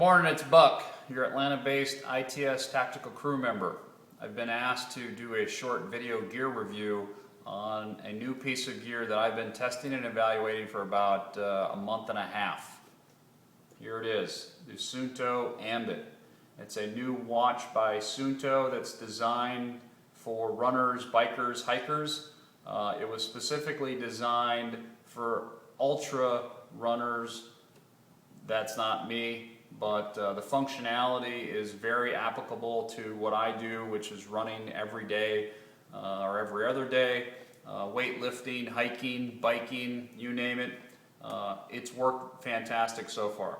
Morning, it's Buck, your Atlanta-based ITS tactical crew member. I've been asked to do a short video gear review on a new piece of gear that I've been testing and evaluating for about a month and a half. Here it is, the Suunto Ambit. It's a new watch by Suunto that's designed for runners, bikers, hikers. It was specifically designed for ultra runners. That's not me. But the functionality is very applicable to what I do, which is running every day or every other day, weightlifting, hiking, biking, you name it. It's worked fantastic so far.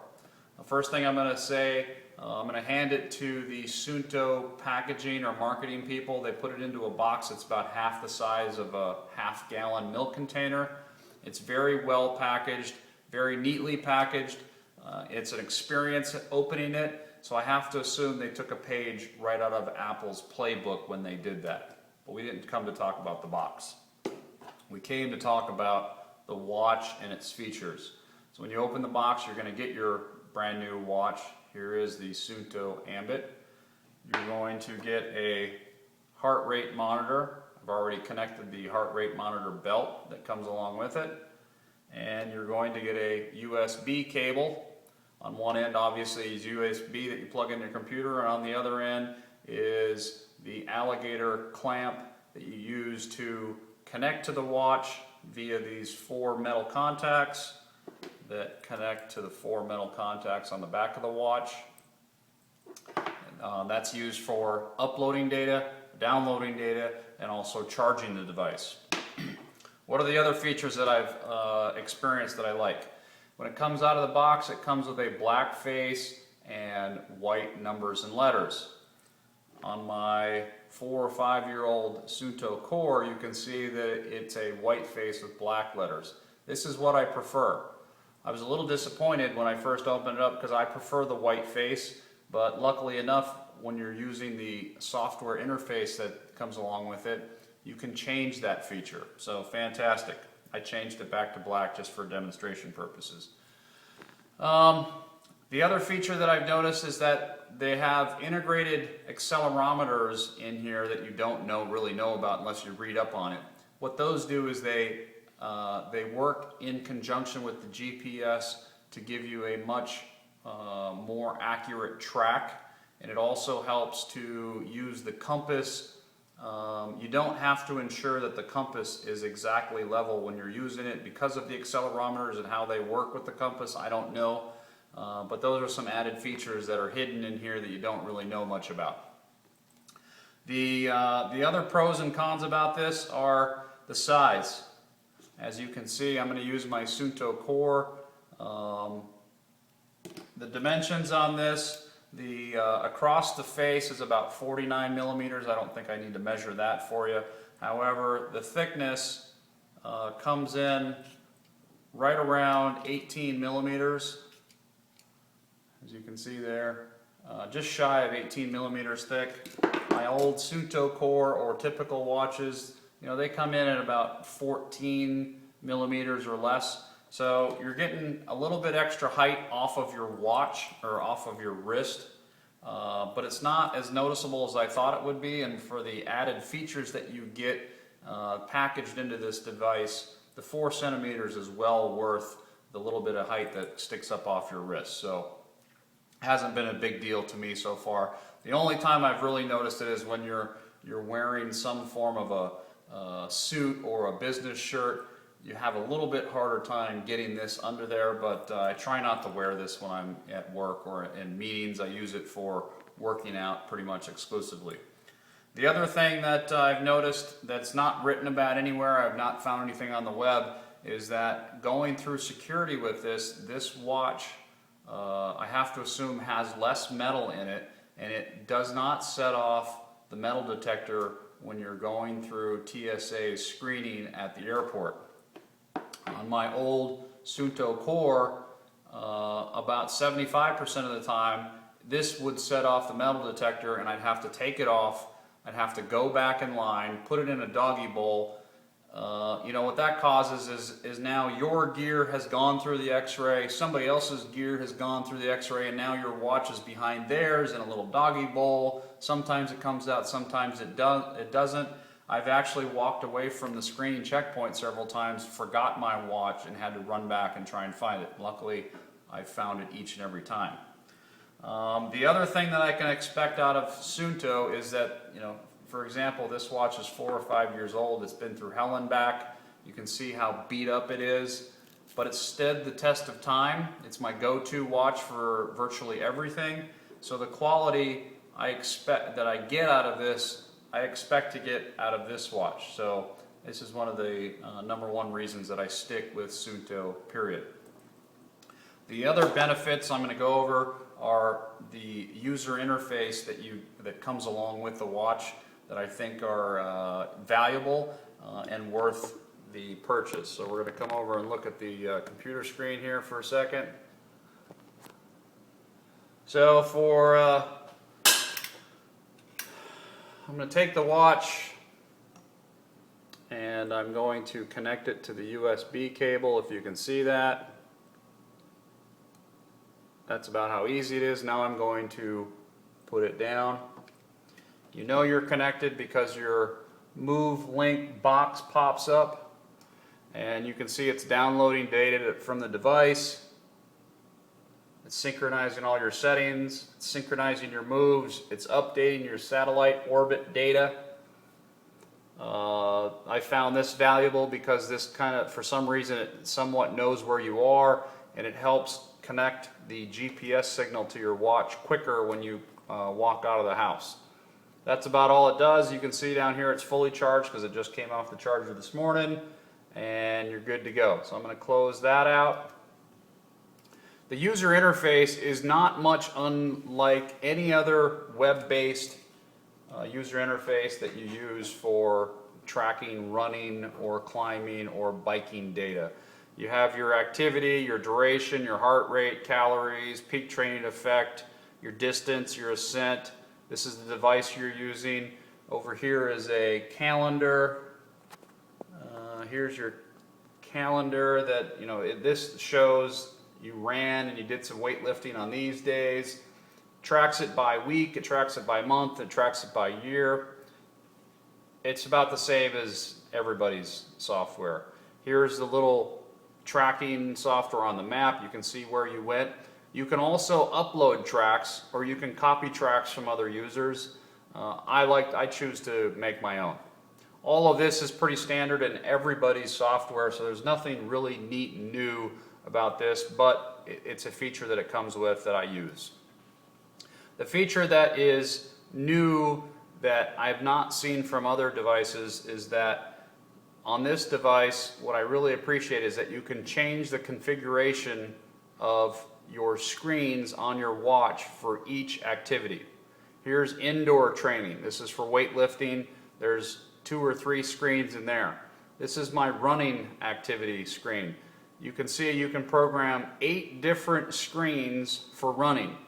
The first thing I'm going to say, I'm going to hand it to the Suunto packaging or marketing people. They put it into a box that's about half the size of a half-gallon milk container. It's very well packaged, very neatly packaged. It's an experience opening it, so I have to assume they took a page right out of Apple's playbook when they did that. But we didn't come to talk about the box. We came to talk about the watch and its features. So when you open the box, you're going to get your brand new watch. Here is the Suunto Ambit. You're going to get a heart rate monitor. I've already connected the heart rate monitor belt that comes along with it. And you're going to get a USB cable. On one end, obviously, is USB that you plug in your computer, and on the other end is the alligator clamp that you use to connect to the watch via these four metal contacts that connect to the four metal contacts on the back of the watch. That's used for uploading data, downloading data, and also charging the device. What are the other features that I've experienced that I like? When it comes out of the box, it comes with a black face and white numbers and letters. On my 4 or 5 year old Suunto Core, you can see that it's a white face with black letters. This is what I prefer. I was a little disappointed when I first opened it up because I prefer the white face, but luckily enough, when you're using the software interface that comes along with it, you can change that feature. So fantastic. I changed it back to black just for demonstration purposes. The other feature that I've noticed is that they have integrated accelerometers in here that you don't really know about unless you read up on it. What those do is they work in conjunction with the GPS to give you a much more accurate track, and it also helps to use the compass. You don't have to ensure that the compass is exactly level when you're using it because of the accelerometers and how they work with the compass. I don't know, but those are some added features that are hidden in here that you don't really know much about. The other pros and cons about this are the size. As you can see, I'm going to use my Suunto Core. The dimensions on this, across the face is about 49 millimeters. I don't think I need to measure that for you. However, the thickness comes in right around 18 millimeters. As you can see there, just shy of 18 millimeters thick. My old Suunto Core or typical watches, they come in at about 14 millimeters or less. So you're getting a little bit extra height off of your watch or off of your wrist, but it's not as noticeable as I thought it would be, and for the added features that you get packaged into this device, the 4 centimeters is well worth the little bit of height that sticks up off your wrist. So it hasn't been a big deal to me so far. The only time I've really noticed it is when you're wearing some form of a suit or a business shirt. You have a little bit harder time getting this under there, but I try not to wear this when I'm at work or in meetings. I use it for working out pretty much exclusively. The other thing that I've noticed that's not written about anywhere, I've not found anything on the web, is that going through security with this watch, I have to assume has less metal in it, and it does not set off the metal detector when you're going through TSA screening at the airport. On my old Suunto Core, about 75% of the time, this would set off the metal detector and I'd have to take it off. I'd have to go back in line, put it in a doggy bowl, What that causes is now your gear has gone through the x-ray, somebody else's gear has gone through the x-ray, and now your watch is behind theirs in a little doggy bowl. Sometimes it comes out, sometimes it doesn't. I've actually walked away from the screening checkpoint several times, forgot my watch, and had to run back and try and find it. Luckily, I found it each and every time. The other thing that I can expect out of Suunto is that, for example, this watch is 4 or 5 years old. It's been through hell and back. You can see how beat up it is, but it's stood the test of time. It's my go-to watch for virtually everything. So the quality I expect that I get out of this, I expect to get out of this watch. So this is one of the #1 reasons that I stick with Suunto, period. The other benefits I'm going to go over are the user interface that comes along with the watch that I think are valuable and worth the purchase. So we're going to come over and look at the computer screen here for a second. So I'm going to take the watch and I'm going to connect it to the USB cable, if you can see that. That's about how easy it is. Now I'm going to put it down. You know you're connected because your Move Link box pops up and you can see it's downloading data from the device. It's synchronizing all your settings, it's synchronizing your moves, it's updating your satellite orbit data. I found this valuable because this for some reason, it somewhat knows where you are, and it helps connect the GPS signal to your watch quicker when you walk out of the house. That's about all it does. You can see down here it's fully charged because it just came off the charger this morning, and you're good to go. So I'm going to close that out. The user interface is not much unlike any other web-based user interface that you use for tracking running or climbing or biking data. You have your activity, your duration, your heart rate, calories, peak training effect, your distance, your ascent. This is the device you're using. Over here is a calendar. Here's your calendar that, this shows you ran and you did some weightlifting on these days. Tracks it by week, it tracks it by month, it tracks it by year. It's about the same as everybody's software. Here's the little tracking software on the map. You can see where you went. You can also upload tracks, or you can copy tracks from other users. I choose to make my own. All of this is pretty standard in everybody's software, so there's nothing really neat and new about this, but it's a feature that it comes with that I use. The feature that is new that I have not seen from other devices is that on this device, what I really appreciate is that you can change the configuration of your screens on your watch for each activity. Here's indoor training. This is for weightlifting. There's 2 or 3 screens in there. This is my running activity screen. You can see you can program 8 different screens for running.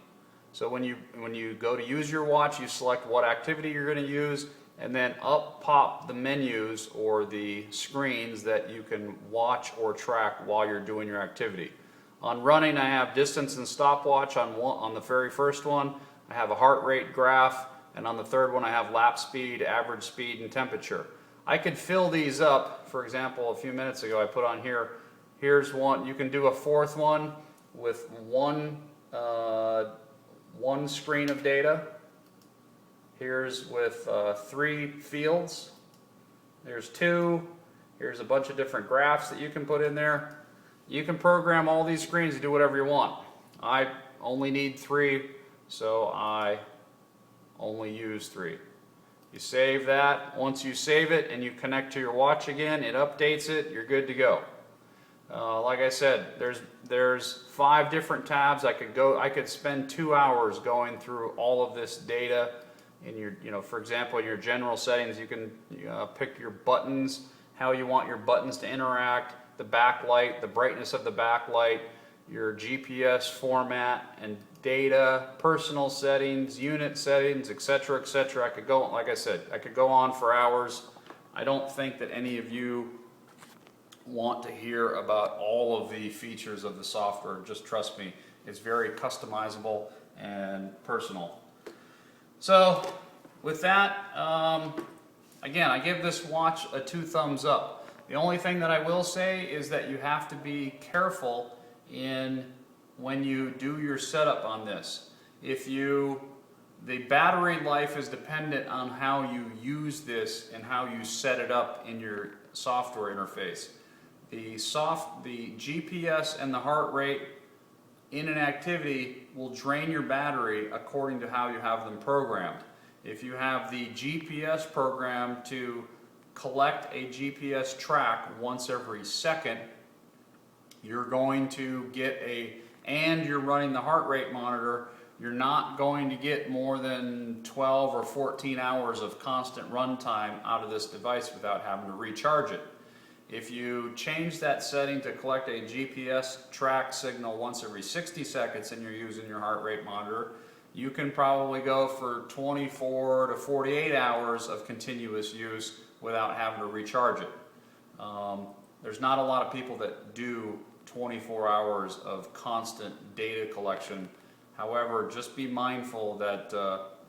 So when you go to use your watch, you select what activity you're going to use, and then up pop the menus or the screens that you can watch or track while you're doing your activity. On running, I have distance and stopwatch on the very first one. I have a heart rate graph, and on the third one I have lap speed, average speed, and temperature. I could fill these up. For example, a few minutes ago I put on here, here's one. You can do a 4th one with one screen of data. Here's with 3 fields. There's 2. Here's a bunch of different graphs that you can put in there. You can program all these screens to do whatever you want. I only need 3, so I only use 3. You save that. Once you save it and you connect to your watch again, it updates it, you're good to go. Like I said, there's 5 different tabs. I could spend 2 hours going through all of this data. In your, for example, in your general settings, you can pick your buttons, how you want your buttons to interact, the backlight, the brightness of the backlight, your GPS format and data, personal settings, unit settings, etc., etc. I could go, like I said, I could go on for hours. I don't think that any of you want to hear about all of the features of the software. Just trust me, it's very customizable and personal. So with that, again, I give this watch a 2 thumbs up. The only thing that I will say is that you have to be careful when you do your setup on this. The battery life is dependent on how you use this and how you set it up in your software interface. The GPS and the heart rate in an activity will drain your battery according to how you have them programmed. If you have the GPS programmed to collect a GPS track once every second, you're going to get and you're running the heart rate monitor, you're not going to get more than 12 or 14 hours of constant run time out of this device without having to recharge it. If you change that setting to collect a GPS track signal once every 60 seconds and you're using your heart rate monitor, you can probably go for 24 to 48 hours of continuous use without having to recharge it. There's not a lot of people that do 24 hours of constant data collection. However, just be mindful that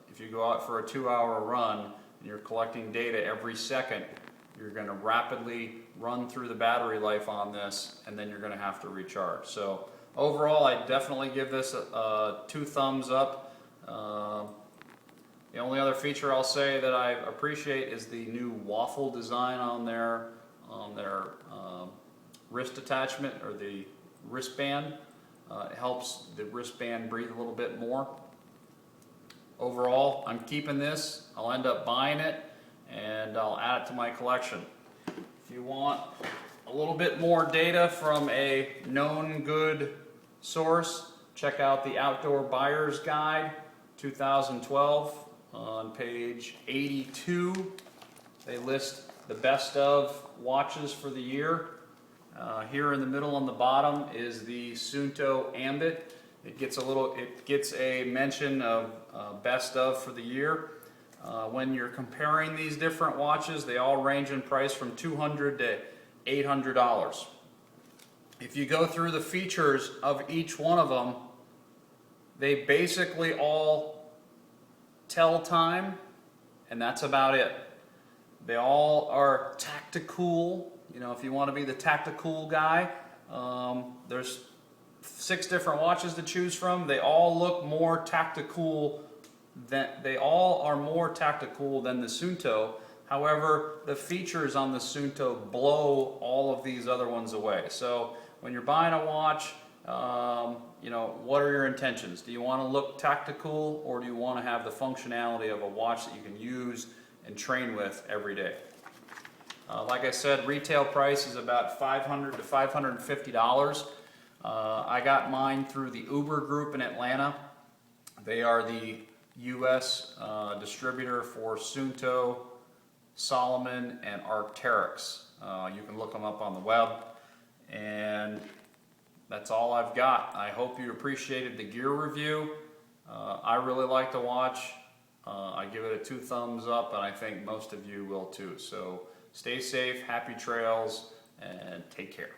if you go out for a 2-hour run and you're collecting data every second, you're going to rapidly run through the battery life on this, and then you're going to have to recharge. So overall, I definitely give this a 2 thumbs up. The only other feature I'll say that I appreciate is the new waffle design on their wrist attachment, or the wristband. It helps the wristband breathe a little bit more. Overall, I'm keeping this. I'll end up buying it, and I'll add it to my collection. If you want a little bit more data from a known good source, check out the Outdoor Buyer's Guide 2012 on page 82. They list the best of watches for the year. Here in the middle on the bottom is the Suunto Ambit. It gets a mention of best of for the year. When you're comparing these different watches, they all range in price from $200 to $800. If you go through the features of each one of them, they basically all tell time, and that's about it. They all are tactical. You know, if you want to be the tactical guy, there's 6 different watches to choose from. They all look more tactical they all are more tactical than the Suunto. However, the features on the Suunto blow all of these other ones away. So when you're buying a watch, you know, what are your intentions? Do you want to look tactical, or do you want to have the functionality of a watch that you can use and train with every day? Like I said, retail price is about $500 to $550. I got mine through the Uber group in Atlanta. They are the U.S. distributor for Suunto, Solomon, and Arc'teryx. You can look them up on the web. And that's all I've got. I hope you appreciated the gear review. I really like the watch. I give it a 2 thumbs up, and I think most of you will too. So stay safe, happy trails, and take care.